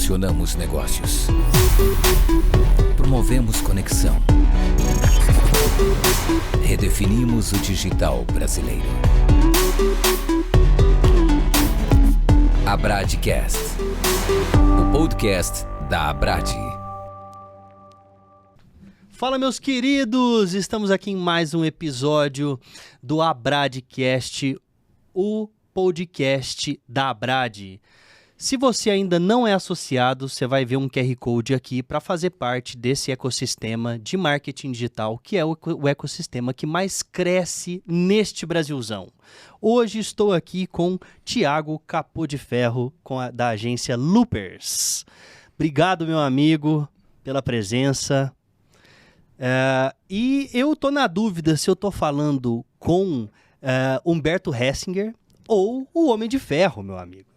Revolucionamos negócios. Promovemos conexão. Redefinimos o digital brasileiro. Abradcast, o podcast da Abrad. Fala, meus queridos! Estamos aqui em mais um episódio do Abradcast, o podcast da Abrad. Se você ainda não é associado, você vai ver um QR Code aqui para fazer parte desse ecossistema de marketing digital, que é o ecossistema que mais cresce neste Brasilzão. Hoje estou aqui com Thiago Capô de Ferro, da agência Loopers. Obrigado, meu amigo, pela presença. E eu tô na dúvida se eu tô falando com Humberto Hessinger ou o Homem de Ferro, meu amigo.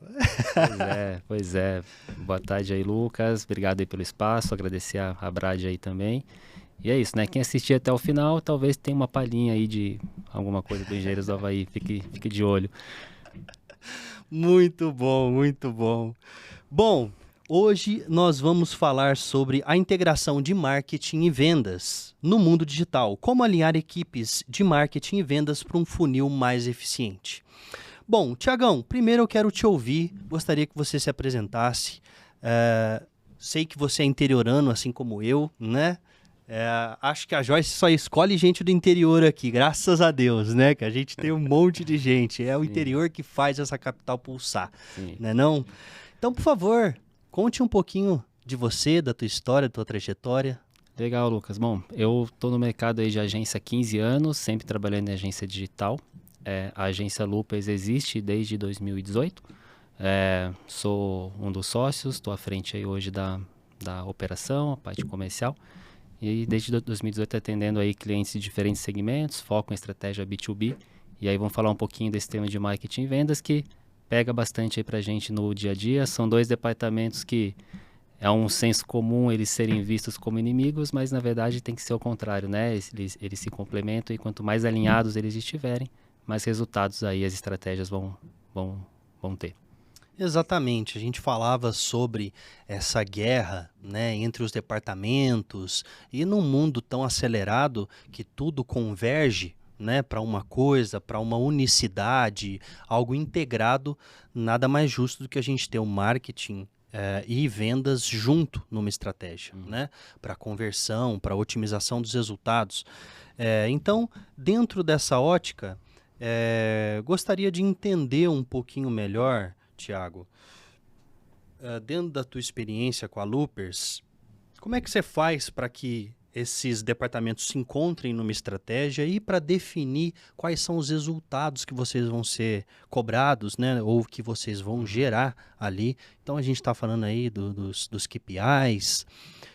Pois é. Boa tarde aí, Lucas. Obrigado aí pelo espaço, agradecer a Brad aí também. E é isso, né? Quem assistir até o final, talvez tenha uma palhinha aí de alguma coisa do Engenheiros do Havaí. Fique de olho. Muito bom, muito bom. Bom, hoje nós vamos falar sobre a integração de marketing e vendas no mundo digital. Como alinhar equipes de marketing e vendas para um funil mais eficiente. Bom, Thiagão, primeiro eu quero te ouvir, gostaria que você se apresentasse. Sei que você é interiorano, assim como eu, né? Acho que a Joyce só escolhe gente do interior aqui, graças a Deus, né? Que a gente tem um monte de gente. É o interior que faz essa capital pulsar, né não? Então, por favor, conte um pouquinho de você, da tua história, da tua trajetória. Legal, Lucas. Bom, eu estou no mercado aí de agência há 15 anos, sempre trabalhando em agência digital. A agência Loopers existe desde 2018. Sou um dos sócios, estou à frente aí hoje da operação, a parte comercial. E desde 2018 atendendo aí clientes de diferentes segmentos, foco em estratégia B2B. E aí vamos falar um pouquinho desse tema de marketing e vendas que pega bastante aí pra gente no dia a dia. São dois departamentos que é um senso comum eles serem vistos como inimigos, mas na verdade tem que ser o contrário, né? Eles se complementam e quanto mais alinhados eles estiverem, mais resultados aí as estratégias vão ter. Exatamente, a gente falava sobre essa guerra, né, entre os departamentos e num mundo tão acelerado que tudo converge, né, para uma coisa, para uma unicidade, algo integrado, nada mais justo do que a gente ter o marketing e vendas junto numa estratégia, né, para conversão, para otimização dos resultados. Então, dentro dessa ótica, gostaria de entender um pouquinho melhor, Thiago, dentro da tua experiência com a Loopers, como é que você faz para que esses departamentos se encontrem numa estratégia e para definir quais são os resultados que vocês vão ser cobrados, né, ou que vocês vão gerar ali? Então a gente está falando aí dos KPIs.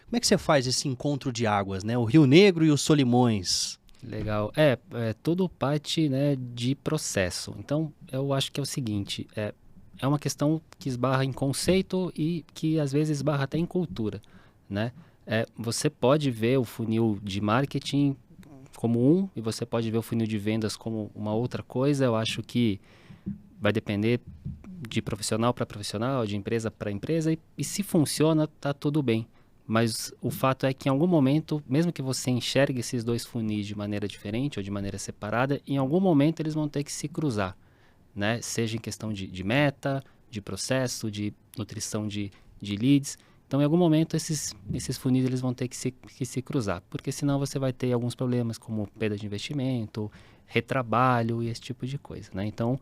Como é que você faz esse encontro de águas, né, o Rio Negro e os Solimões? Legal. Tudo parte, né, de processo. Então, eu acho que é o seguinte, é uma questão que esbarra em conceito e que às vezes esbarra até em cultura, né? Você pode ver o funil de marketing como um e você pode ver o funil de vendas como uma outra coisa. Eu acho que vai depender de profissional para profissional, de empresa para empresa e se funciona, tá tudo bem. Mas o fato é que em algum momento, mesmo que você enxergue esses dois funis de maneira diferente ou de maneira separada, em algum momento eles vão ter que se cruzar, né? Seja em questão de meta, de processo, de nutrição de leads. Então, em algum momento, esses funis eles vão ter que se cruzar, porque senão você vai ter alguns problemas como perda de investimento, retrabalho e esse tipo de coisa, né? Então,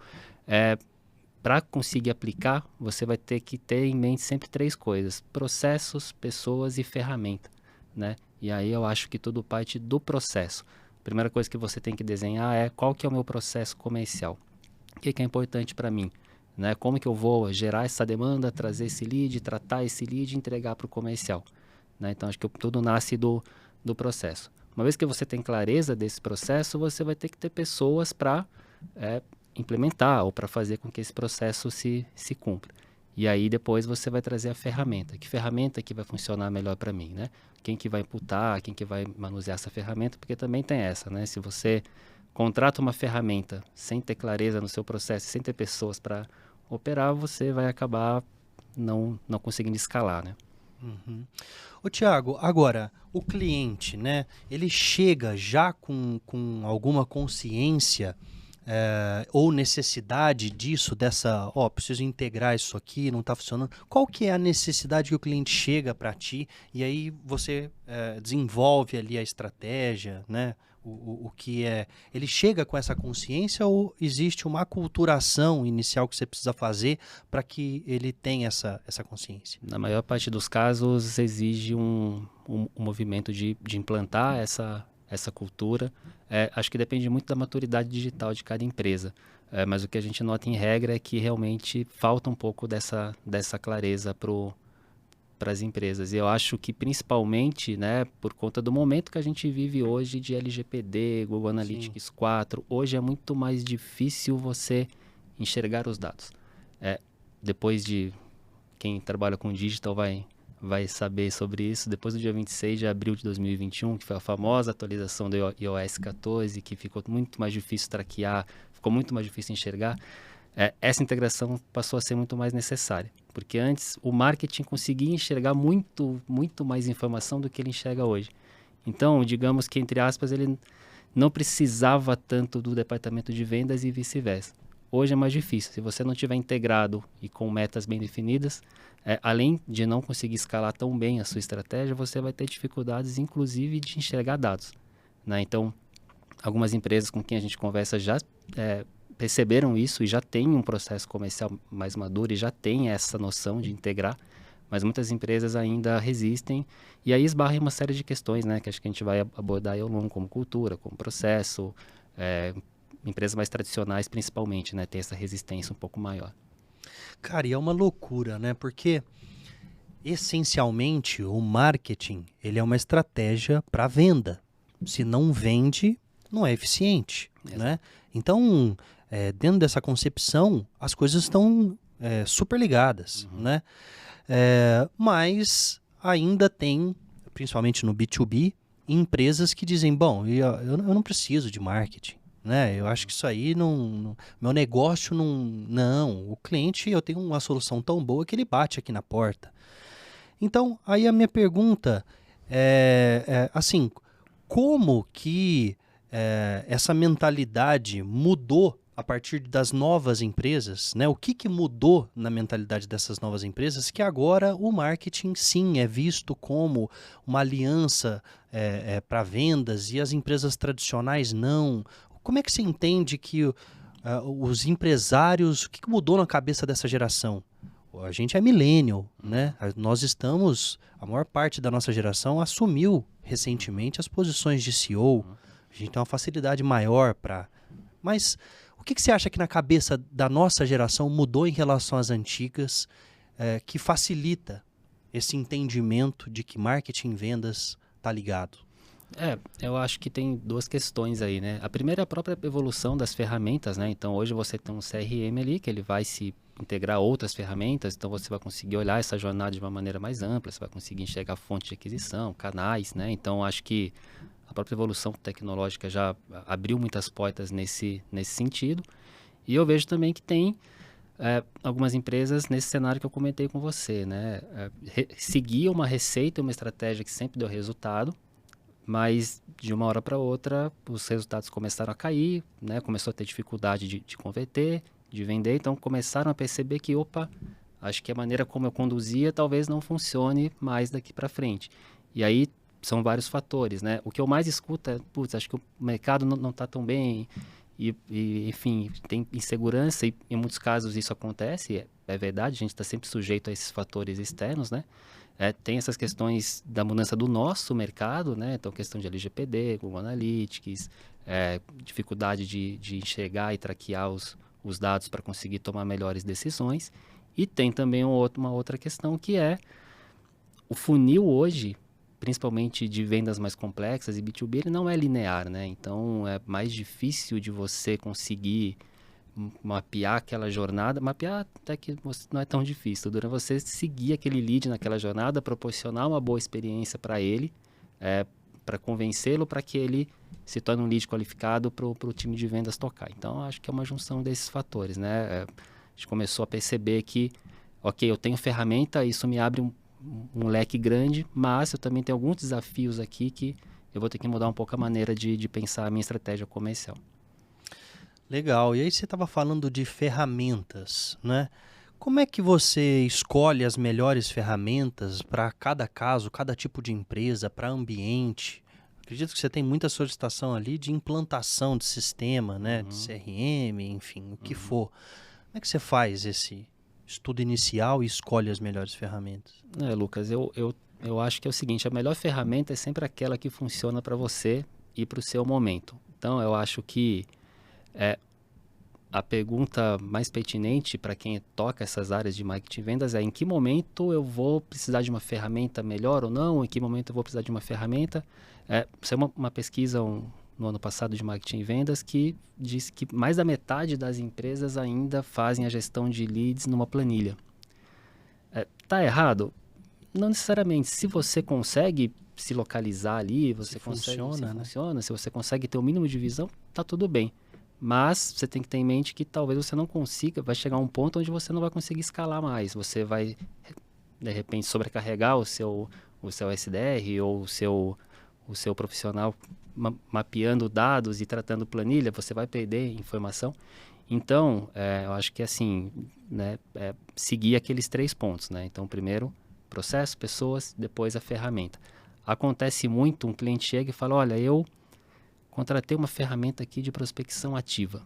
para conseguir aplicar, você vai ter que ter em mente sempre 3 coisas: processos, pessoas e ferramenta, né? E aí eu acho que tudo parte do processo. A primeira coisa que você tem que desenhar é qual que é o meu processo comercial. O que é importante para mim, né? Como que eu vou gerar essa demanda, trazer esse lead, tratar esse lead e entregar para o comercial, né? Então acho que tudo nasce do processo. Uma vez que você tem clareza desse processo, você vai ter que ter pessoas para implementar ou para fazer com que esse processo se cumpra. E aí depois você vai trazer a ferramenta. Que ferramenta que vai funcionar melhor para mim, né? Quem que vai imputar, quem que vai manusear essa ferramenta, porque também tem essa, né? Se você contrata uma ferramenta sem ter clareza no seu processo, sem ter pessoas para operar, você vai acabar não conseguindo escalar, né? Uhum. Ô, Thiago, agora, o cliente, né, ele chega já com alguma consciência ou necessidade disso, preciso integrar isso aqui, não está funcionando. Qual que é a necessidade que o cliente chega para ti e aí você desenvolve ali a estratégia, né? O que é... Ele chega com essa consciência ou existe uma aculturação inicial que você precisa fazer para que ele tenha essa consciência? Na maior parte dos casos, exige um movimento de implantar essa cultura. Acho que depende muito da maturidade digital de cada empresa. Mas o que a gente nota em regra é que realmente falta um pouco dessa clareza para as empresas. E eu acho que principalmente, né, por conta do momento que a gente vive hoje de LGPD, Google Analytics 4, hoje é muito mais difícil você enxergar os dados. Depois de... Quem trabalha com digital vai saber sobre isso. Depois do dia 26 de abril de 2021, que foi a famosa atualização do iOS 14, que ficou muito mais difícil traquear, ficou muito mais difícil enxergar, essa integração passou a ser muito mais necessária. Porque antes o marketing conseguia enxergar muito, muito mais informação do que ele enxerga hoje. Então, digamos que, entre aspas, ele não precisava tanto do departamento de vendas e vice-versa. Hoje é mais difícil. Se você não tiver integrado e com metas bem definidas, além de não conseguir escalar tão bem a sua estratégia, você vai ter dificuldades, inclusive, de enxergar dados, né? Então, algumas empresas com quem a gente conversa já perceberam isso e já tem um processo comercial mais maduro e já tem essa noção de integrar, mas muitas empresas ainda resistem e aí esbarra em uma série de questões, né, que acho que a gente vai abordar aí ao longo, como cultura, como processo, empresas mais tradicionais principalmente, né, tem essa resistência um pouco maior. Cara, e é uma loucura, né, porque essencialmente o marketing, ele é uma estratégia para venda. Se não vende, não é eficiente, né? Então, dentro dessa concepção, as coisas estão super ligadas, né? Mas ainda tem, principalmente no B2B, empresas que dizem, bom, eu não preciso de marketing, né? Eu acho que isso aí meu negócio não, o cliente, eu tenho uma solução tão boa que ele bate aqui na porta. Então, aí a minha pergunta assim, como que essa mentalidade mudou a partir das novas empresas, né? O que mudou na mentalidade dessas novas empresas que agora o marketing, sim, é visto como uma aliança para vendas e as empresas tradicionais não? Como é que você entende que os empresários, o que mudou na cabeça dessa geração? A gente é millennial, né? A maior parte da nossa geração assumiu recentemente as posições de CEO. A gente tem uma facilidade maior para... Mas o que você acha que na cabeça da nossa geração mudou em relação às antigas que facilita esse entendimento de que marketing e vendas está ligado? Eu acho que tem duas questões aí, né? A primeira é a própria evolução das ferramentas, né? Então, hoje você tem um CRM ali que ele vai se integrar a outras ferramentas, então você vai conseguir olhar essa jornada de uma maneira mais ampla, você vai conseguir enxergar fonte de aquisição, canais, né? Então, acho que a própria evolução tecnológica já abriu muitas portas nesse sentido. E eu vejo também que tem algumas empresas nesse cenário que eu comentei com você, né? Seguia uma receita, uma estratégia que sempre deu resultado, mas de uma hora para outra os resultados começaram a cair, né? Começou a ter dificuldade de converter, de vender, então começaram a perceber que, acho que a maneira como eu conduzia talvez não funcione mais daqui para frente. E aí são vários fatores, né? O que eu mais escuto é, acho que o mercado não está tão bem e, enfim, tem insegurança e em muitos casos isso acontece, é verdade, a gente está sempre sujeito a esses fatores externos, né? Tem essas questões da mudança do nosso mercado, né? Então, questão de LGPD, Google Analytics, dificuldade de enxergar e traquear os dados para conseguir tomar melhores decisões. E tem também uma outra questão que é o funil hoje, principalmente de vendas mais complexas e B2B, ele não é linear, né? Então, é mais difícil de você conseguir mapear aquela jornada, mapear até que não é tão difícil, durante você seguir aquele lead naquela jornada, proporcionar uma boa experiência para ele, para convencê-lo para que ele se torne um lead qualificado para o time de vendas tocar. Então, acho que é uma junção desses fatores, né? A gente começou a perceber que, ok, eu tenho ferramenta, isso me abre um leque grande, mas eu também tenho alguns desafios aqui que eu vou ter que mudar um pouco a maneira de pensar a minha estratégia comercial. Legal. E aí você estava falando de ferramentas, né? Como é que você escolhe as melhores ferramentas para cada caso, cada tipo de empresa, para ambiente? Acredito que você tem muita solicitação ali de implantação de sistema, né? De CRM, enfim, o que for. Como é que você faz esse estudo inicial e escolhe as melhores ferramentas? Lucas, eu acho que é o seguinte, a melhor ferramenta é sempre aquela que funciona para você e para o seu momento. Então, eu acho que a pergunta mais pertinente para quem toca essas áreas de marketing e vendas é: em que momento eu vou precisar de uma ferramenta melhor ou não? Em que momento eu vou precisar de uma ferramenta? Saiu uma pesquisa no ano passado de marketing e vendas que disse que mais da metade das empresas ainda fazem a gestão de leads numa planilha. Tá errado? Não necessariamente. Se você consegue se localizar ali, você consegue, funciona, se você consegue ter o mínimo de visão, tá tudo bem. Mas você tem que ter em mente que talvez você não consiga, vai chegar um ponto onde você não vai conseguir escalar mais. Você vai, de repente, sobrecarregar o seu SDR ou o seu profissional mapeando dados e tratando planilha, você vai perder informação. Então, eu acho que assim, né, seguir aqueles 3 pontos, né? Então, primeiro, processo, pessoas, depois a ferramenta. Acontece muito, um cliente chega e fala: olha, eu contratei uma ferramenta aqui de prospecção ativa.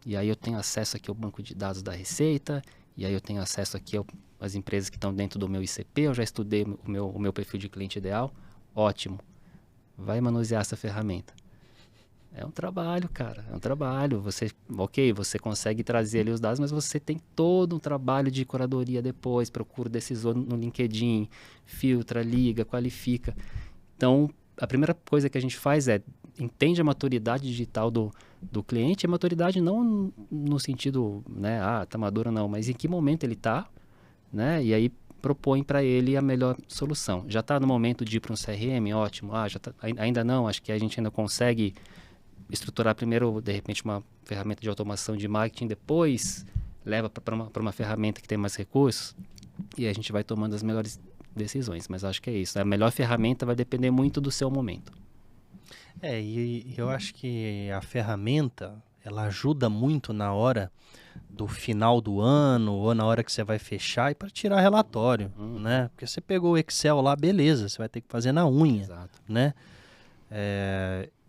E aí eu tenho acesso aqui ao banco de dados da Receita, e aí eu tenho acesso aqui às empresas que estão dentro do meu ICP, eu já estudei o meu perfil de cliente ideal. Ótimo. Vai manusear essa ferramenta. É um trabalho, cara. É um trabalho. Você consegue trazer ali os dados, mas você tem todo um trabalho de curadoria depois, procura decisor no LinkedIn, filtra, liga, qualifica. Então, a primeira coisa que a gente faz é entende a maturidade digital do cliente, a maturidade não no sentido, né, tá maduro não, mas em que momento ele está, né, e aí propõe para ele a melhor solução. Já está no momento de ir para um CRM? Ótimo. Ainda não, acho que a gente ainda consegue estruturar primeiro, de repente, uma ferramenta de automação de marketing, depois leva para uma ferramenta que tem mais recursos, e a gente vai tomando as melhores decisões, mas acho que é isso. A melhor ferramenta vai depender muito do seu momento. E eu acho que a ferramenta, ela ajuda muito na hora do final do ano ou na hora que você vai fechar e para tirar relatório, né? Porque você pegou o Excel lá, beleza, você vai ter que fazer na unha, Exato. né?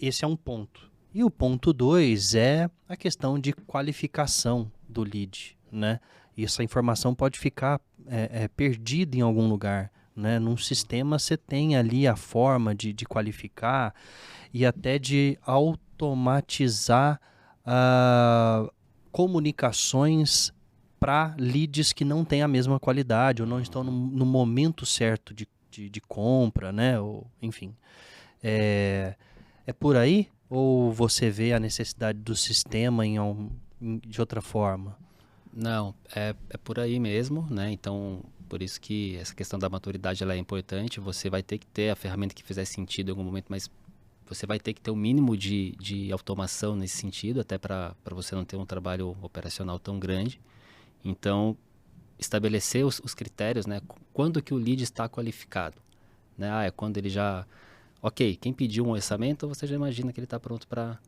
Esse é um ponto. E o ponto 2 é a questão de qualificação do lead, né? E essa informação pode ficar perdida em algum lugar, né? Num sistema você tem ali a forma de qualificar e até de automatizar comunicações para leads que não têm a mesma qualidade ou não estão no momento certo de compra, né? Ou, enfim, é por aí? Ou você vê a necessidade do sistema de outra forma? Não, é por aí mesmo, né? Então, por isso que essa questão da maturidade ela é importante. Você vai ter que ter a ferramenta que fizer sentido em algum momento, mas você vai ter que ter o mínimo de automação nesse sentido, até para você não ter um trabalho operacional tão grande. Então, estabelecer os critérios, né? Quando que o lead está qualificado, né? É quando ele já... Ok, quem pediu um orçamento, você já imagina que ele está pronto para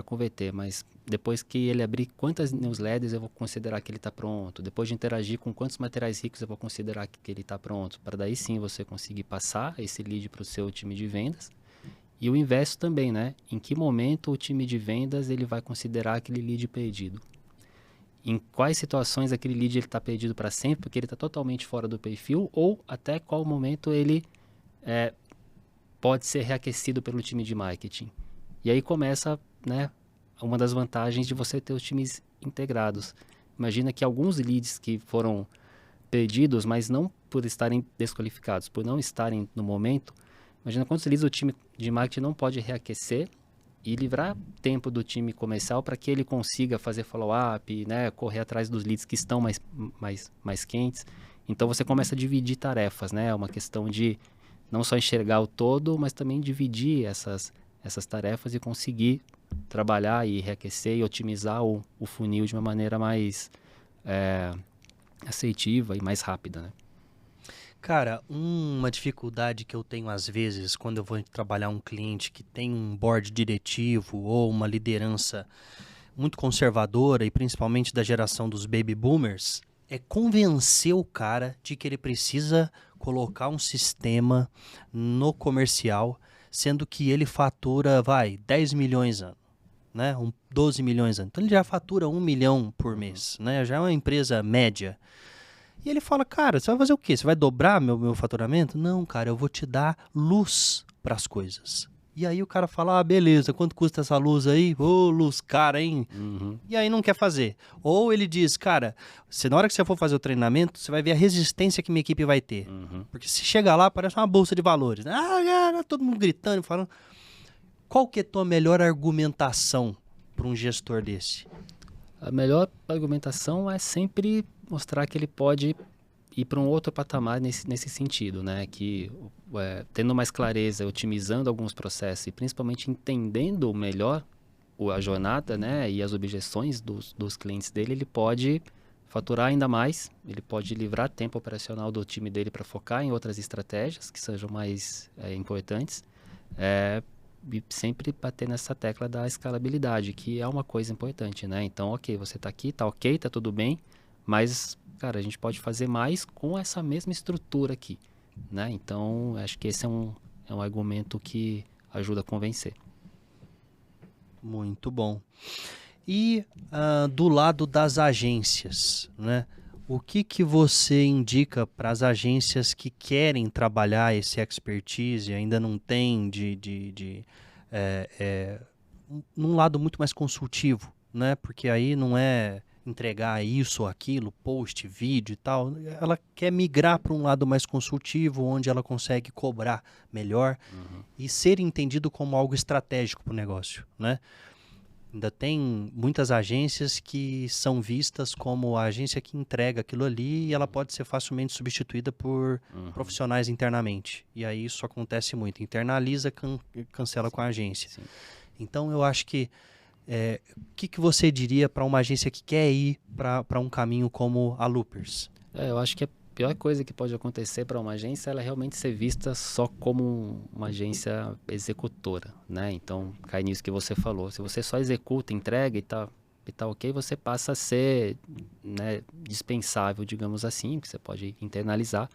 converter, mas depois que ele abrir quantas newsletters eu vou considerar que ele está pronto, depois de interagir com quantos materiais ricos eu vou considerar que ele está pronto, para daí sim você conseguir passar esse lead para o seu time de vendas. E o inverso também, né? Em que momento o time de vendas ele vai considerar aquele lead perdido? Em quais situações aquele lead está perdido para sempre, porque ele está totalmente fora do perfil, ou até qual momento ele pode ser reaquecido pelo time de marketing. E aí começa, né, uma das vantagens de você ter os times integrados. Imagina que alguns leads que foram perdidos, mas não por estarem desqualificados, por não estarem no momento, imagina quantos leads o time de marketing não pode reaquecer e livrar tempo do time comercial para que ele consiga fazer follow-up, né, correr atrás dos leads que estão mais quentes. Então você começa a dividir tarefas, né? É uma questão de não só enxergar o todo, mas também dividir essas tarefas e conseguir trabalhar e reaquecer e otimizar o funil de uma maneira mais assertiva e mais rápida, né? Cara, uma dificuldade que eu tenho às vezes quando eu vou trabalhar um cliente que tem um board diretivo ou uma liderança muito conservadora e principalmente da geração dos baby boomers, é convencer o cara de que ele precisa colocar um sistema no comercial, sendo que ele fatura, 10 milhões ano, né? 12 milhões ano. Então ele já fatura 1 milhão por mês, né? Já é uma empresa média. E ele fala, cara, você vai fazer o quê? Você vai dobrar meu faturamento? Não, cara, eu vou te dar luz para as coisas. E aí o cara fala, beleza, quanto custa essa luz aí? Ô, luz cara, hein? E aí não quer fazer. Ou ele diz, cara, na hora que você for fazer o treinamento, você vai ver a resistência que minha equipe vai ter. Porque se chegar lá, parece uma bolsa de valores. Né? Cara, todo mundo gritando, falando. Qual que é a tua melhor argumentação para um gestor desse? A melhor argumentação é sempre mostrar que ele pode ir para um outro patamar nesse sentido, né? Que tendo mais clareza, otimizando alguns processos e principalmente entendendo melhor a jornada, né? E as objeções dos clientes dele, ele pode faturar ainda mais, ele pode livrar tempo operacional do time dele para focar em outras estratégias que sejam mais importantes. E sempre bater nessa tecla da escalabilidade, que é uma coisa importante, né? Então, ok, você está aqui, tá ok, tá tudo bem, mas, cara, a gente pode fazer mais com essa mesma estrutura aqui, né? Então, acho que esse é um argumento que ajuda a convencer. Muito bom. E do lado das agências, né? O que você indica para as agências que querem trabalhar esse expertise e ainda não tem num lado muito mais consultivo, né? Porque aí não é entregar isso ou aquilo, post, vídeo e tal. Ela quer migrar para um lado mais consultivo, onde ela consegue cobrar melhor e ser entendido como algo estratégico para o negócio, né? Ainda tem muitas agências que são vistas como a agência que entrega aquilo ali e ela pode ser facilmente substituída por profissionais internamente. E aí isso acontece muito. Internaliza, cancela com a agência. Sim. Então eu acho que o que você diria para uma agência que quer ir para um caminho como a Loopers? Eu acho que a pior coisa que pode acontecer para uma agência é ela realmente ser vista só como uma agência executora, né? Então, cai nisso que você falou. Se você só executa, entrega e tá ok, você passa a ser, né, dispensável, digamos assim, que você pode internalizar.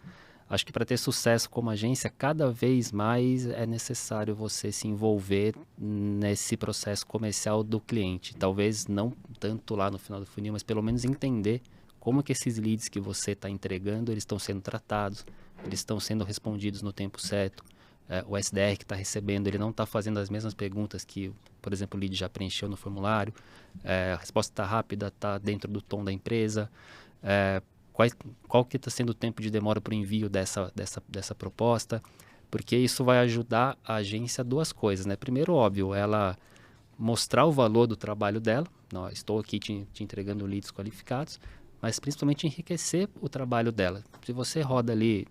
Acho que para ter sucesso como agência, cada vez mais é necessário você se envolver nesse processo comercial do cliente. Talvez não tanto lá no final do funil, mas pelo menos entender como que esses leads que você está entregando, eles estão sendo tratados, eles estão sendo respondidos no tempo certo. O SDR que está recebendo, ele não está fazendo as mesmas perguntas que, por exemplo, o lead já preencheu no formulário. A resposta está rápida, está dentro do tom da empresa. Qual que está sendo o tempo de demora para o envio dessa proposta? Porque isso vai ajudar a agência a duas coisas, né? Primeiro, óbvio, ela mostrar o valor do trabalho dela. Não, estou aqui te entregando leads qualificados, mas principalmente enriquecer o trabalho dela. Se você roda ali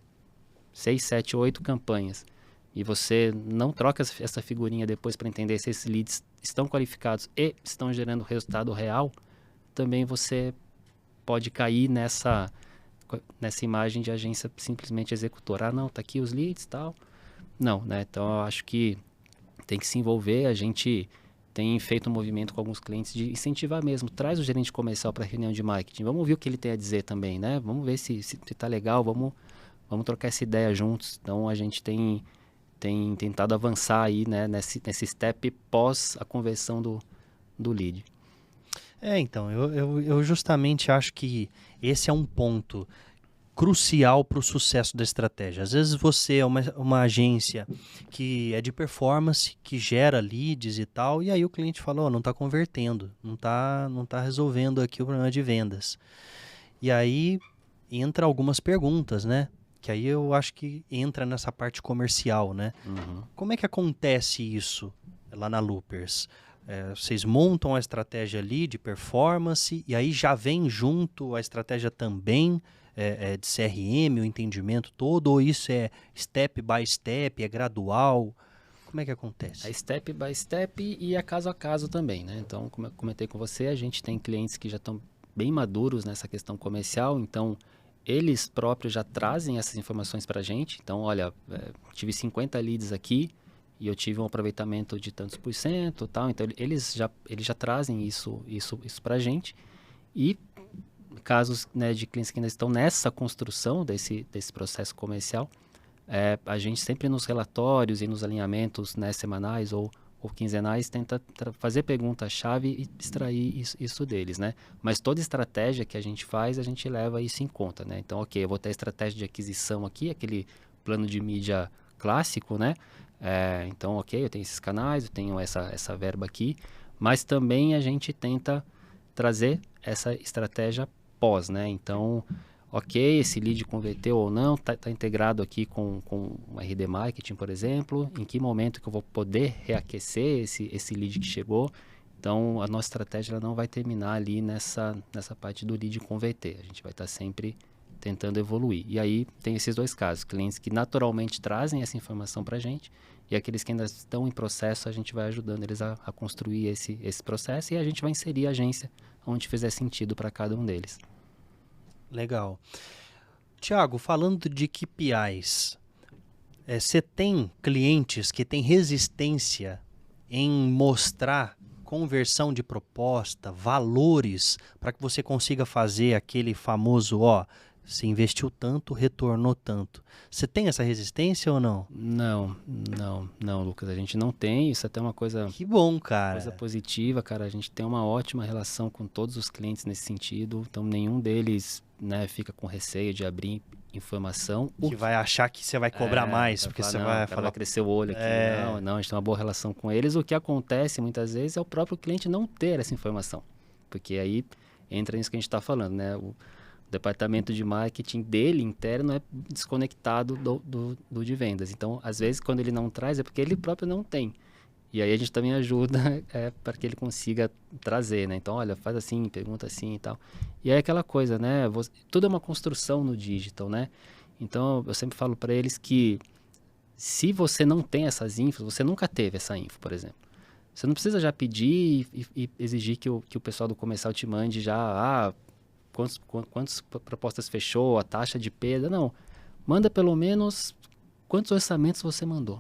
6, 7, 8 campanhas e você não troca essa figurinha depois para entender se esses leads estão qualificados e estão gerando resultado real, também você pode cair nessa imagem de agência simplesmente executora. Não, tá aqui os leads e tal. Não, né? Então eu acho que tem que se envolver. A gente tem feito um movimento com alguns clientes de incentivar mesmo. Traz o gerente comercial para a reunião de marketing. Vamos ouvir o que ele tem a dizer também, né? Vamos ver se tá legal, vamos trocar essa ideia juntos. Então a gente tem tentado avançar aí, né, nesse step pós a conversão do lead. Então, eu justamente acho que esse é um ponto crucial para o sucesso da estratégia. Às vezes você é uma agência que é de performance, que gera leads e tal, e aí o cliente falou, não está convertendo, não tá resolvendo aqui o problema de vendas. E aí entra algumas perguntas, né? Que aí eu acho que entra nessa parte comercial, né? Como é que acontece isso lá na Loopers? Vocês montam a estratégia ali de performance e aí já vem junto a estratégia também de CRM, o entendimento todo, ou isso é step by step, é gradual? Como é que acontece? É step by step e é caso a caso também, né? Então, como eu comentei com você, a gente tem clientes que já estão bem maduros nessa questão comercial, então eles próprios já trazem essas informações para a gente. Então, olha, tive 50 leads aqui e eu tive um aproveitamento de tantos por cento, tal. Então, eles já trazem isso para a gente. E casos, né, de clientes que ainda estão nessa construção desse processo comercial, a gente sempre nos relatórios e nos alinhamentos, né, semanais ou quinzenais tenta fazer pergunta-chave e extrair isso deles, né? Mas toda estratégia que a gente faz, a gente leva isso em conta, né? Então, ok, eu vou ter a estratégia de aquisição aqui, aquele plano de mídia clássico, né? Então, ok, eu tenho esses canais, eu tenho essa verba aqui, mas também a gente tenta trazer essa estratégia pós, né? Então, ok, esse lead converteu ou não, tá integrado aqui com o RD Marketing, por exemplo, em que momento que eu vou poder reaquecer esse lead que chegou. Então, a nossa estratégia ela não vai terminar ali nessa parte do lead converter, a gente vai estar sempre tentando evoluir. E aí tem esses dois casos, clientes que naturalmente trazem essa informação para a gente e aqueles que ainda estão em processo, a gente vai ajudando eles a construir esse processo e a gente vai inserir a agência onde fizer sentido para cada um deles. Legal. Tiago, falando de KPIs, você tem clientes que têm resistência em mostrar conversão de proposta, valores, para que você consiga fazer aquele famoso, se investiu tanto, retornou tanto. Você tem essa resistência ou não? Não, Lucas, a gente não tem, isso é até uma coisa... Que bom, cara. Coisa positiva, cara, a gente tem uma ótima relação com todos os clientes nesse sentido, então nenhum deles, né, fica com receio de abrir informação. Que vai achar que você vai cobrar mais, porque você vai falar... vai crescer o olho aqui. Não, a gente tem uma boa relação com eles. O que acontece muitas vezes é o próprio cliente não ter essa informação, porque aí entra nisso que a gente está falando, né? O departamento de marketing dele interno é desconectado do de vendas. Então, às vezes, quando ele não traz, é porque ele próprio não tem. E aí a gente também ajuda para que ele consiga trazer, né? Então, olha, faz assim, pergunta assim e tal. E aí aquela coisa, né? Tudo é uma construção no digital, né? Então, eu sempre falo para eles que se você não tem essas infos, você nunca teve essa info, por exemplo. Você não precisa já pedir e exigir que o pessoal do comercial te mande já, quantas propostas fechou, a taxa de perda. Não. Manda pelo menos quantos orçamentos você mandou.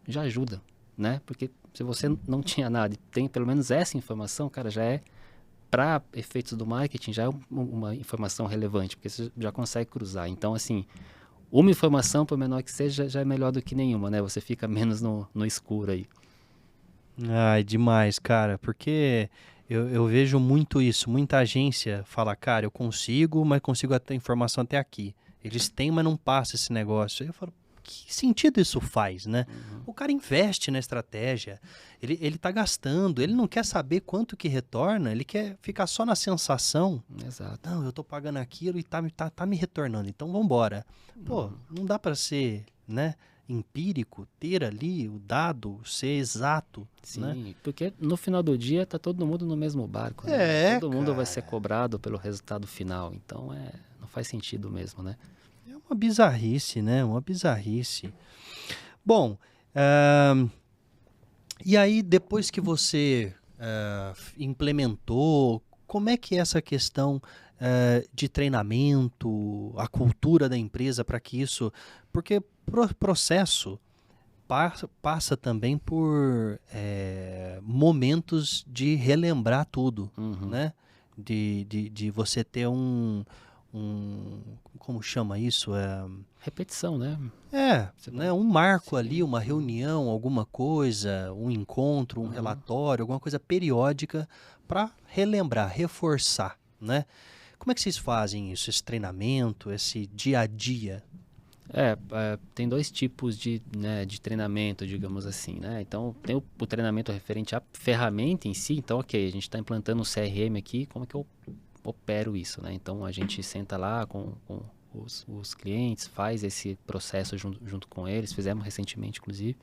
Já ajuda, né? Porque se você não tinha nada e tem pelo menos essa informação, cara, já é, para efeitos do marketing, já é uma informação relevante, porque você já consegue cruzar. Então, assim, uma informação, por menor que seja, já é melhor do que nenhuma, né? Você fica menos no escuro aí. Ai, demais, cara, porque eu vejo muito isso. Muita agência fala, cara, eu consigo, mas consigo a informação até aqui. Eles têm, mas não passa esse negócio. Aí eu falo, que sentido isso faz, né? O cara investe na estratégia, ele tá gastando, ele não quer saber quanto que retorna, ele quer ficar só na sensação. Exato. Não, eu tô pagando aquilo e tá me retornando, então vambora. Pô, não dá para ser, né, empírico, ter ali o dado, ser exato. Sim, né? Porque no final do dia tá todo mundo no mesmo barco, né? Todo mundo cara. vai ser cobrado pelo resultado final, então não faz sentido mesmo, né? É uma bizarrice, né? Uma bizarrice. Bom, e aí depois que você implementou, como é que é essa questão de treinamento, a cultura da empresa para que isso... Porque processo passa também por momentos de relembrar tudo, né? De você ter como chama isso? Repetição, né? Né? Um marco ali, uma reunião, alguma coisa, um encontro, um relatório, alguma coisa periódica para relembrar, reforçar, né? Como é que vocês fazem isso, esse treinamento, esse dia a dia? Tem dois tipos de treinamento, digamos assim, né? Então, tem o treinamento referente à ferramenta em si. Então, ok, a gente está implantando um CRM aqui, como é que eu opero isso, né? Então, a gente senta lá com os clientes, faz esse processo junto com eles, fizemos recentemente, inclusive.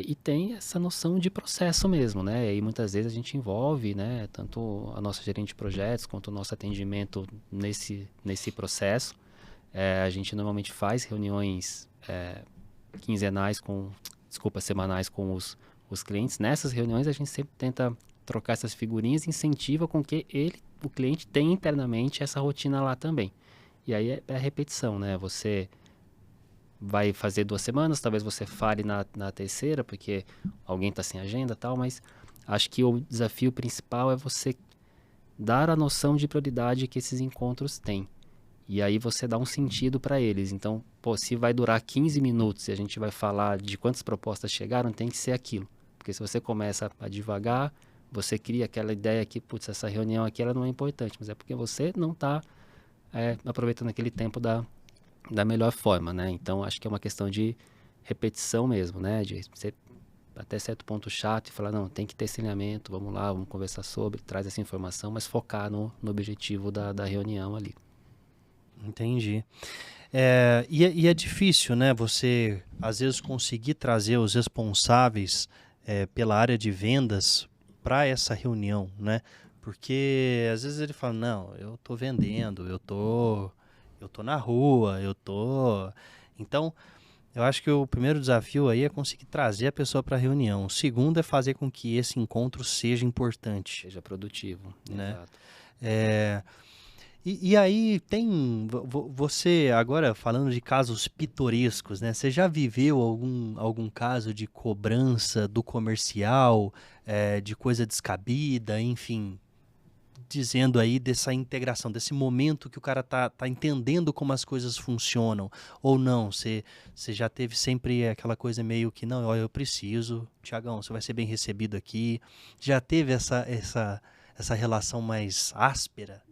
E tem essa noção de processo mesmo, né? E muitas vezes a gente envolve, né, tanto a nossa gerente de projetos quanto o nosso atendimento nesse processo. A gente normalmente faz reuniões semanais com os clientes. Nessas reuniões a gente sempre tenta trocar essas figurinhas incentiva com que o cliente tenha internamente essa rotina lá também. E aí é a repetição, né? Você vai fazer 2 semanas, talvez você fale na terceira, porque alguém está sem agenda e tal, mas acho que o desafio principal é você dar a noção de prioridade que esses encontros têm. E aí você dá um sentido para eles. Então, se vai durar 15 minutos e a gente vai falar de quantas propostas chegaram, tem que ser aquilo. Porque se você começa a devagar, você cria aquela ideia que, putz, essa reunião aqui ela não é importante, mas é porque você não está aproveitando aquele tempo da melhor forma, né? Então, acho que é uma questão de repetição mesmo, né? De ser até certo ponto chato e falar, não, tem que ter esse alinhamento, vamos lá, vamos conversar sobre, traz essa informação, mas focar no objetivo da reunião ali. Entendi. E é difícil, né? Você, às vezes, conseguir trazer os responsáveis pela área de vendas para essa reunião, né? Porque, às vezes, ele fala, não, eu tô vendendo, eu tô na rua, Então, eu acho que o primeiro desafio aí é conseguir trazer a pessoa para a reunião. O segundo é fazer com que esse encontro seja importante. Seja produtivo, né? Exato. E aí você, agora falando de casos pitorescos, né? Você já viveu algum caso de cobrança do comercial, de coisa descabida, enfim, dizendo aí dessa integração, desse momento que o cara tá entendendo como as coisas funcionam, ou não? Você já teve sempre aquela coisa meio que, não, ó, eu preciso, Tiagão, você vai ser bem recebido aqui. Já teve essa relação mais áspera?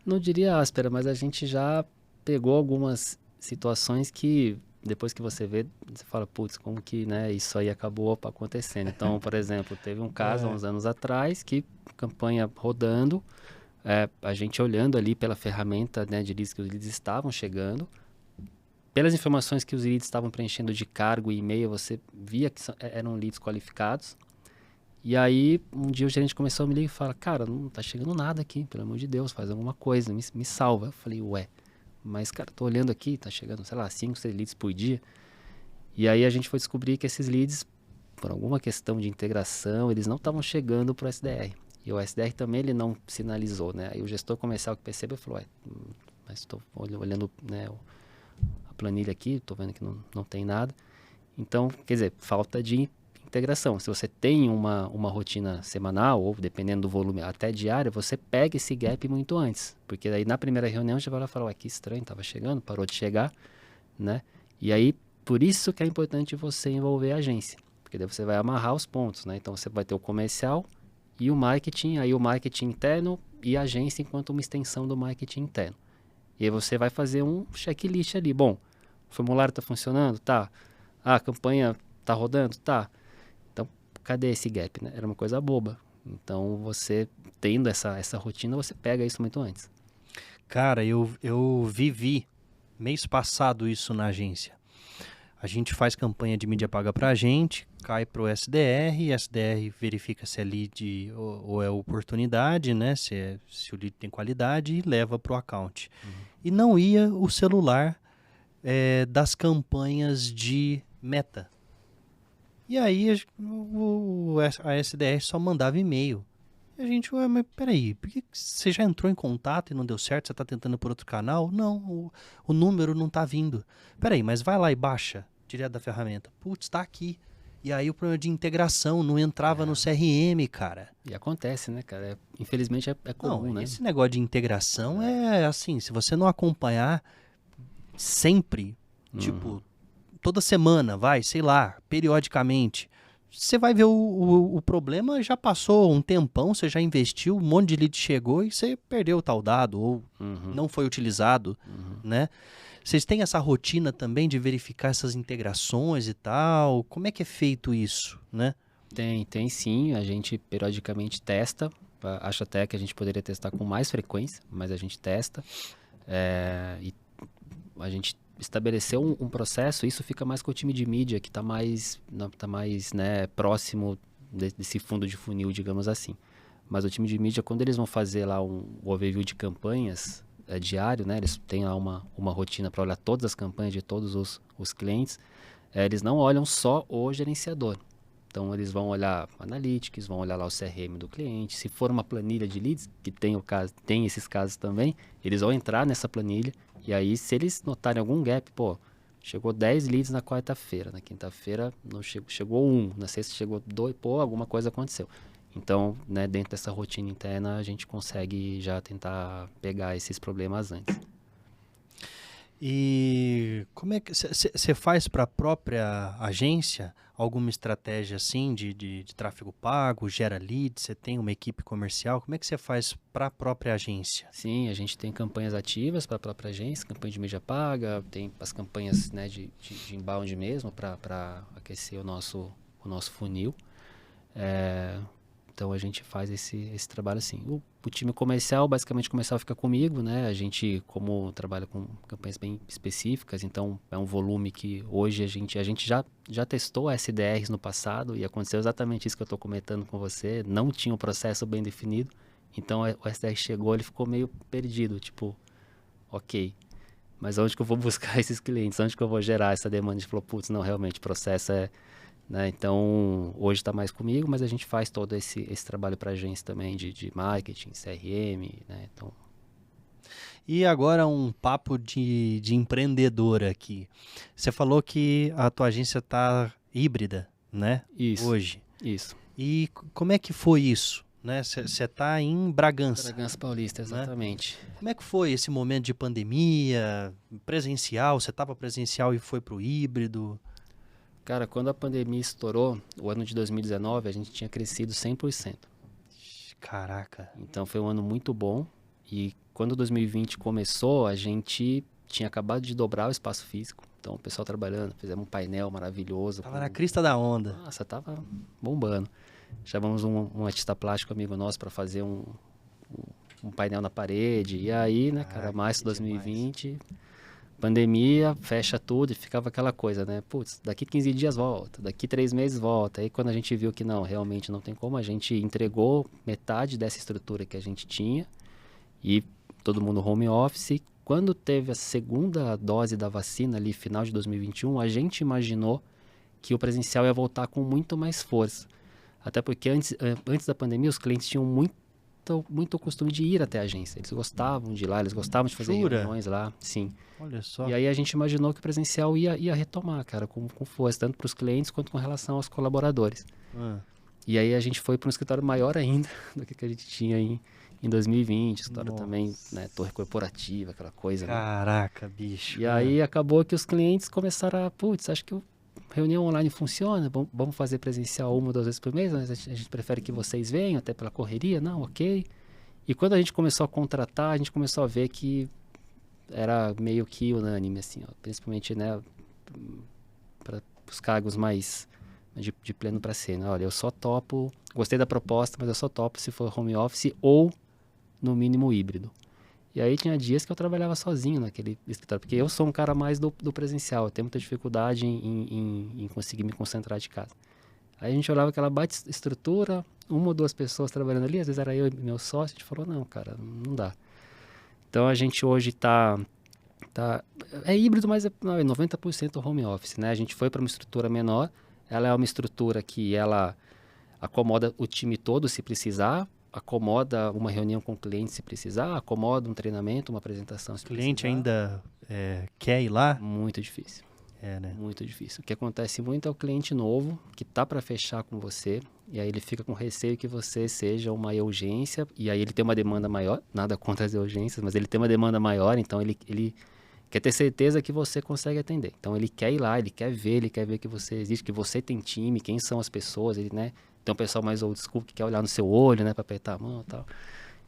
Não diria áspera, mas a gente já pegou algumas situações que depois que você vê, você fala, putz, como que, né, isso aí acabou acontecendo. Então, por exemplo, teve um caso há uns anos atrás que campanha rodando, a gente olhando ali pela ferramenta, né, de leads que os leads estavam chegando, pelas informações que os leads estavam preenchendo de cargo e e-mail, você via que eram leads qualificados. E aí, um dia o gerente começou a me ligar e fala, cara, não tá chegando nada aqui, pelo amor de Deus, faz alguma coisa, me salva. Eu falei, ué, mas cara, tô olhando aqui, tá chegando, sei lá, 5, 6 leads por dia. E aí a gente foi descobrir que esses leads, por alguma questão de integração, eles não estavam chegando pro SDR. E o SDR também ele não sinalizou, né? Aí o gestor comercial que percebeu falou, mas estou olhando, né, a planilha aqui, tô vendo que não tem nada. Então, quer dizer, falta de integração. Se você tem uma rotina semanal, ou dependendo do volume, até diária, você pega esse gap muito antes. Porque aí na primeira reunião já vai lá falar, que estranho, estava chegando, parou de chegar, né? E aí, por isso que é importante você envolver a agência. Porque daí você vai amarrar os pontos, né? Então você vai ter o comercial e o marketing, aí o marketing interno e a agência enquanto uma extensão do marketing interno. E aí você vai fazer um checklist ali. Bom, o formulário está funcionando? Tá. A campanha está rodando? Tá. Cadê esse gap, né? Era uma coisa boba. Então, você tendo essa rotina, você pega isso muito antes. Cara, eu vivi mês passado isso na agência. A gente faz campanha de mídia paga pra gente, cai pro SDR, SDR verifica se é lead ou é oportunidade, né? Se o lead tem qualidade e leva pro account. E não ia o celular das campanhas de meta. E aí a SDR só mandava e-mail. E a gente, mas peraí, por que você já entrou em contato e não deu certo? Você está tentando por outro canal? Não, o número não está vindo. Peraí, mas vai lá e baixa direto da ferramenta. Putz, está aqui. E aí o problema de integração não entrava no CRM, cara. E acontece, né, cara? Infelizmente é comum, né? Esse negócio de integração é assim, se você não acompanhar sempre, tipo... toda semana, sei lá, periodicamente, você vai ver o problema, já passou um tempão, você já investiu, um monte de lead chegou e você perdeu o tal dado, ou não foi utilizado, né? Vocês têm essa rotina também de verificar essas integrações e tal? Como é que é feito isso, né? Tem sim, a gente periodicamente testa, acho até que a gente poderia testar com mais frequência, mas a gente testa, e a gente estabeleceu um processo, isso fica mais com o time de mídia, que está mais né, próximo desse fundo de funil, digamos assim. Mas o time de mídia, quando eles vão fazer lá o overview de campanhas diário, né, eles têm lá uma rotina para olhar todas as campanhas de todos os clientes, eles não olham só o gerenciador. Então, eles vão olhar Analytics, vão olhar lá o CRM do cliente. Se for uma planilha de leads, que tem, tem esses casos também, eles vão entrar nessa planilha. E aí, se eles notarem algum gap, pô, chegou 10 leads na quarta-feira, na quinta-feira não chegou 1, na sexta chegou 2, pô, alguma coisa aconteceu. Então, né, dentro dessa rotina interna, a gente consegue já tentar pegar esses problemas antes. E como é que você faz para a própria agência alguma estratégia assim de tráfego pago, gera leads, você tem uma equipe comercial, como é que você faz para a própria agência? Sim, a gente tem campanhas ativas para a própria agência, campanha de mídia paga, tem as campanhas, né, de inbound mesmo para aquecer o nosso funil. Então a gente faz esse trabalho assim. O time comercial, basicamente comercial fica comigo, né? A gente, como trabalha com campanhas bem específicas, então é um volume que hoje a gente já testou SDRs no passado e aconteceu exatamente isso que eu estou comentando com você. Não tinha um processo bem definido, então o SDR chegou, ele ficou meio perdido, tipo, ok, mas onde que eu vou buscar esses clientes? Onde que eu vou gerar essa demanda? A gente falou, putz, não, realmente o processo é... Né? Então, hoje está mais comigo, mas a gente faz todo esse trabalho para a agência também de marketing, CRM, né? Então... E agora um papo de empreendedora aqui. Você falou que a tua agência está híbrida, né? Isso. Hoje. Isso. E como é que foi isso? Você está em Bragança. Bragança Paulista, exatamente. Né? Como é que foi esse momento de pandemia, presencial? Você estava presencial e foi para o híbrido? Cara, quando a pandemia estourou, o ano de 2019, a gente tinha crescido 100%. Caraca. Então foi um ano muito bom. E quando 2020 começou, a gente tinha acabado de dobrar o espaço físico. Então o pessoal trabalhando, fizemos um painel maravilhoso. Tava na crista da onda. Nossa, tava bombando. Chamamos um artista plástico amigo nosso para fazer um painel na parede. E aí, né, cara, março de 2020... Pandemia, fecha tudo e ficava aquela coisa, né? Putz, daqui 15 dias volta, daqui 3 meses volta. Aí quando a gente viu que não, realmente não tem como, a gente entregou metade dessa estrutura que a gente tinha e todo mundo home office. Quando teve a segunda dose da vacina ali, final de 2021, a gente imaginou que o presencial ia voltar com muito mais força. Até porque antes da pandemia, os clientes tinham muito costume de ir até a agência. Eles gostavam de ir lá, eles gostavam de fazer reuniões lá, sim. Olha só. E aí a gente imaginou que o presencial ia retomar, cara, com força, tanto para os clientes quanto com relação aos colaboradores. E aí a gente foi para um escritório maior ainda do que a gente tinha em 2020, escritório também, né, torre corporativa, aquela coisa. Caraca, né? Bicho. E aí acabou que os clientes começaram a, putz, acho que reunião online funciona, vamos fazer presencial 1 ou 2 vezes por mês, mas a gente prefere que vocês venham, até pela correria, não, ok. E quando a gente começou a contratar, a gente começou a ver que era meio que unânime, assim, ó, principalmente, né, para os cargos mais de pleno para ser, né? Olha, eu só topo, gostei da proposta, mas eu só topo se for home office ou, no mínimo, híbrido. E aí tinha dias que eu trabalhava sozinho naquele escritório, porque eu sou um cara mais do presencial, eu tenho muita dificuldade em conseguir me concentrar de casa. Aí a gente olhava aquela baita estrutura, 1 ou 2 pessoas trabalhando ali, às vezes era eu e meu sócio, a gente falou, não, cara, não dá. Então a gente hoje é híbrido, mas é 90% home office, né? A gente foi para uma estrutura menor, ela é uma estrutura que ela acomoda o time todo se precisar, acomoda uma reunião com o cliente se precisar, acomoda um treinamento, uma apresentação se precisar. O cliente ainda quer ir lá? Muito difícil. Né? Muito difícil. O que acontece muito é o cliente novo que tá para fechar com você e aí ele fica com receio que você seja uma urgência e aí ele tem uma demanda maior, nada contra as urgências, mas ele tem uma demanda maior, então ele quer ter certeza que você consegue atender. Então ele quer ir lá, ele quer ver que você existe, que você tem time, quem são as pessoas, ele, né? Tem um pessoal mais old school que quer olhar no seu olho, né, para apertar a mão e tal.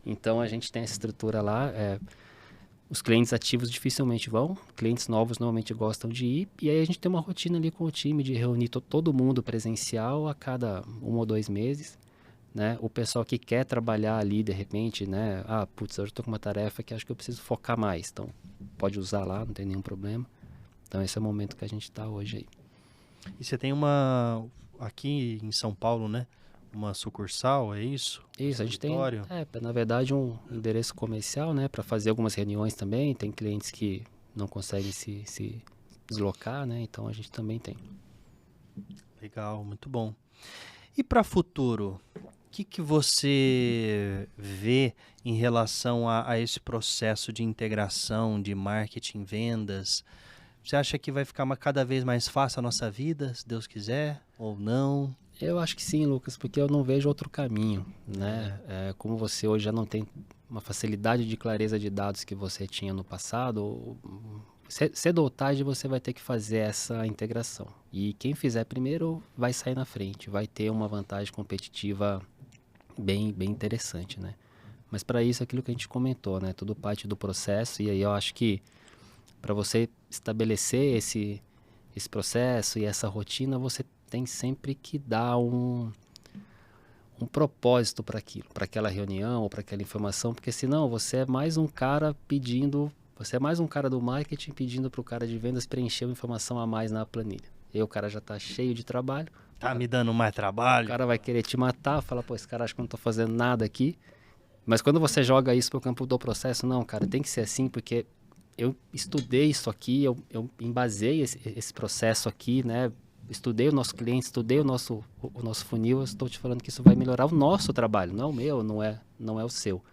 Então a gente tem essa estrutura lá. Os clientes ativos dificilmente vão, clientes novos normalmente gostam de ir. E aí a gente tem uma rotina ali com o time de reunir todo mundo presencial a cada 1 ou 2 meses. Né? O pessoal que quer trabalhar ali de repente, né? Putz, hoje eu estou com uma tarefa que acho que eu preciso focar mais. Então pode usar lá, não tem nenhum problema. Então esse é o momento que a gente está hoje aí. E você tem aqui em São Paulo, né? Uma sucursal, é isso? Isso, a gente tem, na verdade, um endereço comercial, né? Para fazer algumas reuniões também. Tem clientes que não conseguem se deslocar, né? Então a gente também tem. Legal, muito bom. E para futuro, o que você vê em relação a esse processo de integração de marketing, vendas? Você acha que vai ficar cada vez mais fácil a nossa vida, se Deus quiser, ou não? Eu acho que sim, Lucas, porque eu não vejo outro caminho, né? Como você hoje já não tem uma facilidade de clareza de dados que você tinha no passado, cedo ou tarde você vai ter que fazer essa integração. E quem fizer primeiro vai sair na frente, vai ter uma vantagem competitiva bem interessante, né? Mas para isso, aquilo que a gente comentou, né? Tudo parte do processo, e aí eu acho que para você estabelecer esse processo e essa rotina, você tem sempre que dar um propósito para aquilo, para aquela reunião ou para aquela informação, porque senão você é mais um cara do marketing pedindo para o cara de vendas preencher uma informação a mais na planilha. E aí o cara já está cheio de trabalho. Tá me dando mais trabalho. O cara vai querer te matar, fala, pô, esse cara acha que eu não estou fazendo nada aqui. Mas quando você joga isso para o campo do processo, não, cara, tem que ser assim, porque eu estudei isso aqui, eu embasei esse processo aqui, né? Estudei o nosso cliente, estudei o nosso funil, eu estou te falando que isso vai melhorar o nosso trabalho, não é o meu, não é o seu,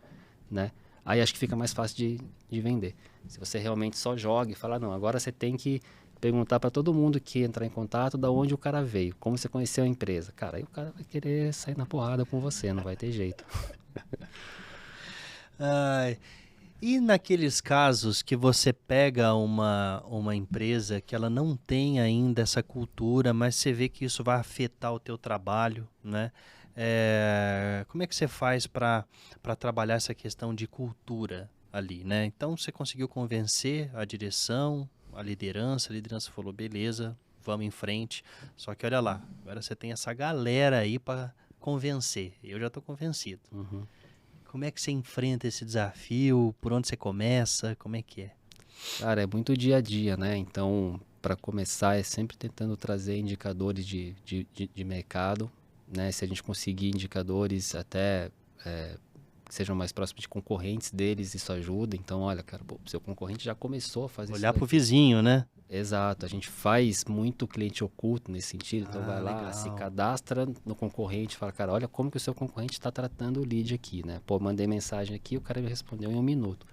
né? Aí acho que fica mais fácil de vender. Se você realmente só joga e fala, não, agora você tem que perguntar para todo mundo que entrar em contato da onde o cara veio, como você conheceu a empresa. Cara, aí o cara vai querer sair na porrada com você, não vai ter jeito. E naqueles casos que você pega uma empresa que ela não tem ainda essa cultura, mas você vê que isso vai afetar o teu trabalho, né? Como é que você faz para trabalhar essa questão de cultura ali, né? Então você conseguiu convencer a direção, a liderança falou, beleza, vamos em frente. Só que olha lá, agora você tem essa galera aí para convencer. Eu já estou convencido. Uhum. Como é que você enfrenta esse desafio? Por onde você começa? Como é que é? Cara, é muito dia a dia, né? Então, para começar, é sempre tentando trazer indicadores de mercado, né? Se a gente conseguir indicadores até que sejam mais próximos de concorrentes deles, isso ajuda. Então, olha, cara, pô, seu concorrente já começou a fazer Olhar para o vizinho, né? Exato, a gente faz muito cliente oculto nesse sentido, então vai lá, legal. se cadastra no concorrente, fala, cara, olha como que o seu concorrente está tratando o lead aqui, né? Pô, mandei mensagem aqui, o cara me respondeu em 1 minuto.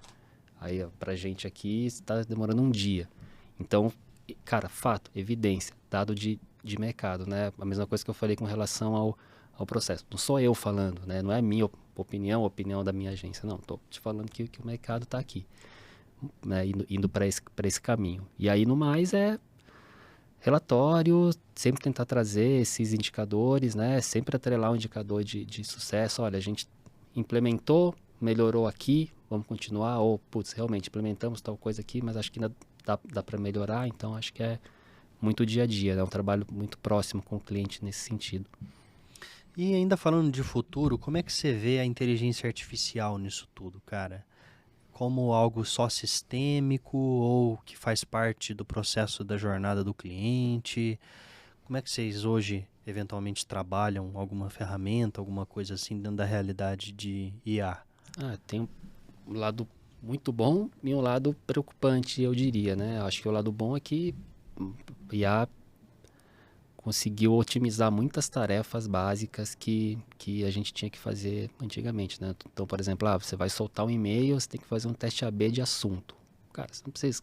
Aí, ó, pra gente aqui, está demorando 1 dia. Então, cara, fato, evidência, dado de mercado, né? A mesma coisa que eu falei com relação ao processo. Não sou eu falando, né? Não é a minha opinião, a opinião da minha agência, não. Tô te falando que o mercado está aqui. Né, indo para esse caminho. E aí, no mais, é relatório, sempre tentar trazer esses indicadores, né? Sempre atrelar um indicador de sucesso. Olha, a gente implementou, melhorou aqui, vamos continuar. Ou, putz, realmente implementamos tal coisa aqui, mas acho que ainda dá para melhorar. Então, acho que é muito dia a dia, é um trabalho muito próximo com o cliente nesse sentido. E ainda falando de futuro, como é que você vê a inteligência artificial nisso tudo, cara? Como algo só sistêmico ou que faz parte do processo da jornada do cliente? Como é que vocês hoje, eventualmente, trabalham alguma ferramenta, alguma coisa assim, dentro da realidade de IA? Tem um lado muito bom e um lado preocupante, eu diria, né? Acho que o lado bom é que IA conseguiu otimizar muitas tarefas básicas que a gente tinha que fazer antigamente, né? Então, por exemplo, você vai soltar um e-mail, você tem que fazer um teste AB de assunto. Cara, você não precisa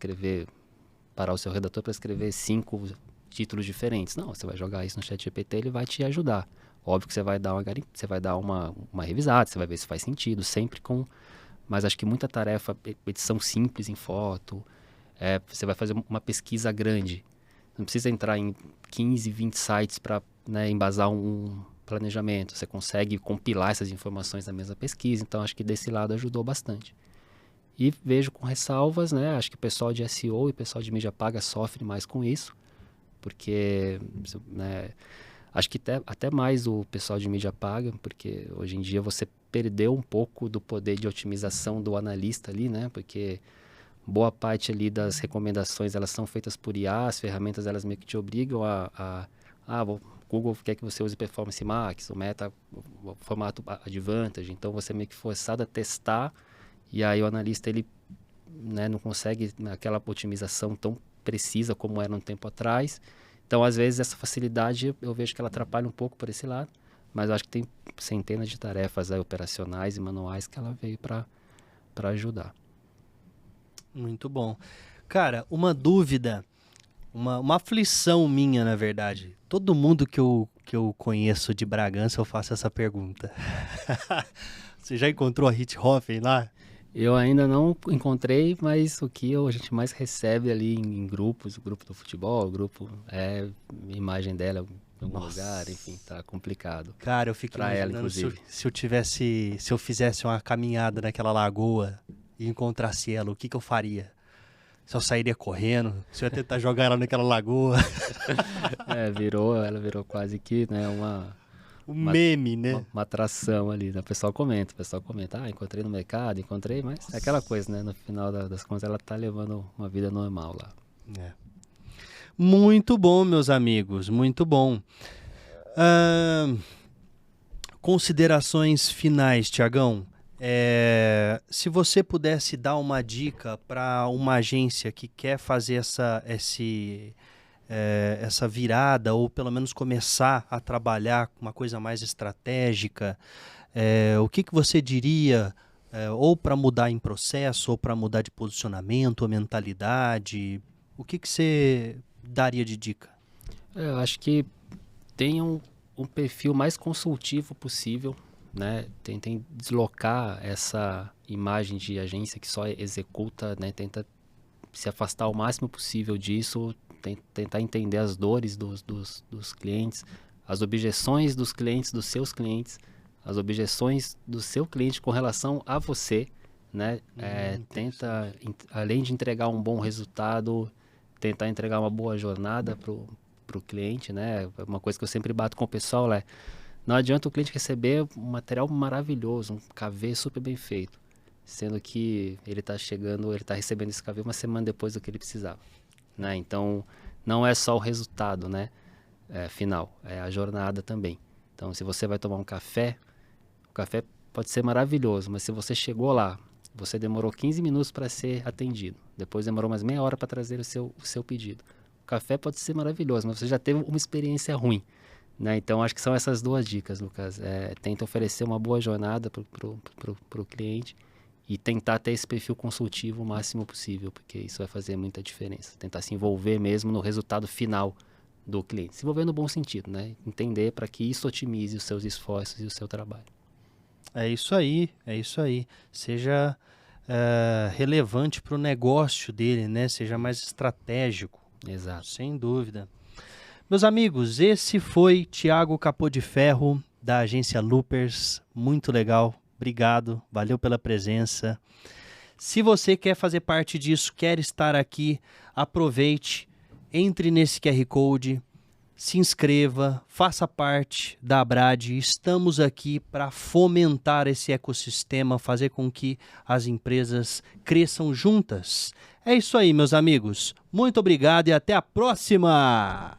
parar o seu redator para escrever 5 títulos diferentes. Não, você vai jogar isso no ChatGPT, ele vai te ajudar. Óbvio que você vai dar uma revisada, você vai ver se faz sentido, sempre com... Mas acho que muita tarefa, edição simples em foto, você vai fazer uma pesquisa grande. Não precisa entrar em 15, 20 sites para, né, embasar um planejamento. Você consegue compilar essas informações na mesma pesquisa. Então, acho que desse lado ajudou bastante. E vejo com ressalvas, né? Acho que o pessoal de SEO e o pessoal de mídia paga sofre mais com isso. Porque, né, acho que até mais o pessoal de mídia paga, porque hoje em dia você perdeu um pouco do poder de otimização do analista ali, né? Porque... boa parte ali das recomendações, elas são feitas por IA, as ferramentas elas meio que te obrigam o Google quer que você use Performance Max, o Meta, o formato Advantage, então você é meio que forçado a testar, e aí o analista ele, né, não consegue aquela otimização tão precisa como era um tempo atrás, Então, às vezes, essa facilidade, eu vejo que ela atrapalha um pouco por esse lado, mas eu acho que tem centenas de tarefas aí, operacionais e manuais que ela veio para ajudar. Muito bom. Cara, uma dúvida, uma aflição minha, na verdade. Todo mundo que eu conheço de Bragança, eu faço essa pergunta. Você já encontrou a Richthofen lá? Eu ainda não encontrei, mas o que a gente mais recebe ali em grupos, o grupo do futebol, o grupo imagem dela em algum lugar, enfim, tá complicado. Cara, eu fico Pra ela, imaginando inclusive. se eu fizesse uma caminhada naquela lagoa e encontrasse ela, o que eu faria? Se eu sairia correndo, se eu ia tentar jogar ela naquela lagoa. Ela virou quase que, né, Meme, né? uma atração ali, né? O pessoal comenta, encontrei no mercado, mas é aquela coisa, né? No final das contas, ela tá levando uma vida normal lá. É. Muito bom, meus amigos, muito bom. Considerações finais, Tiagão. Se você pudesse dar uma dica para uma agência que quer fazer essa virada, ou pelo menos começar a trabalhar com uma coisa mais estratégica, o que você diria, ou para mudar em processo, ou para mudar de posicionamento, ou mentalidade? O que você daria de dica? Eu acho que tenham um perfil mais consultivo possível, né? Tentem deslocar essa imagem de agência que só executa, né? Tenta se afastar o máximo possível disso, tentar entender as dores dos clientes, as objeções dos clientes, dos seus clientes, as objeções do seu cliente com relação a você, né? Tenta, além de entregar um bom resultado, tentar entregar uma boa jornada pro cliente, né? Uma coisa que eu sempre bato com o pessoal não adianta o cliente receber um material maravilhoso, um KV super bem feito, sendo que ele está recebendo esse KV uma semana depois do que ele precisava, né? Então, não é só o resultado, né? Final, é a jornada também. Então, se você vai tomar um café, o café pode ser maravilhoso, mas se você chegou lá, você demorou 15 minutos para ser atendido, depois demorou mais meia hora para trazer o seu pedido. O café pode ser maravilhoso, mas você já teve uma experiência ruim, né? Então, acho que são essas duas dicas, Lucas. Tenta oferecer uma boa jornada pro cliente e tentar ter esse perfil consultivo o máximo possível, porque isso vai fazer muita diferença. Tentar se envolver mesmo no resultado final do cliente. Se envolver no bom sentido, né? Entender para que isso otimize os seus esforços e o seu trabalho. É isso aí. Seja relevante para o negócio dele, né? Seja mais estratégico. Exato. Sem dúvida. Meus amigos, esse foi Thiago Capô de Ferro, da agência Loopers. Muito legal. Obrigado. Valeu pela presença. Se você quer fazer parte disso, quer estar aqui, aproveite, entre nesse QR Code, se inscreva, faça parte da Abrad. Estamos aqui para fomentar esse ecossistema, fazer com que as empresas cresçam juntas. É isso aí, meus amigos. Muito obrigado e até a próxima!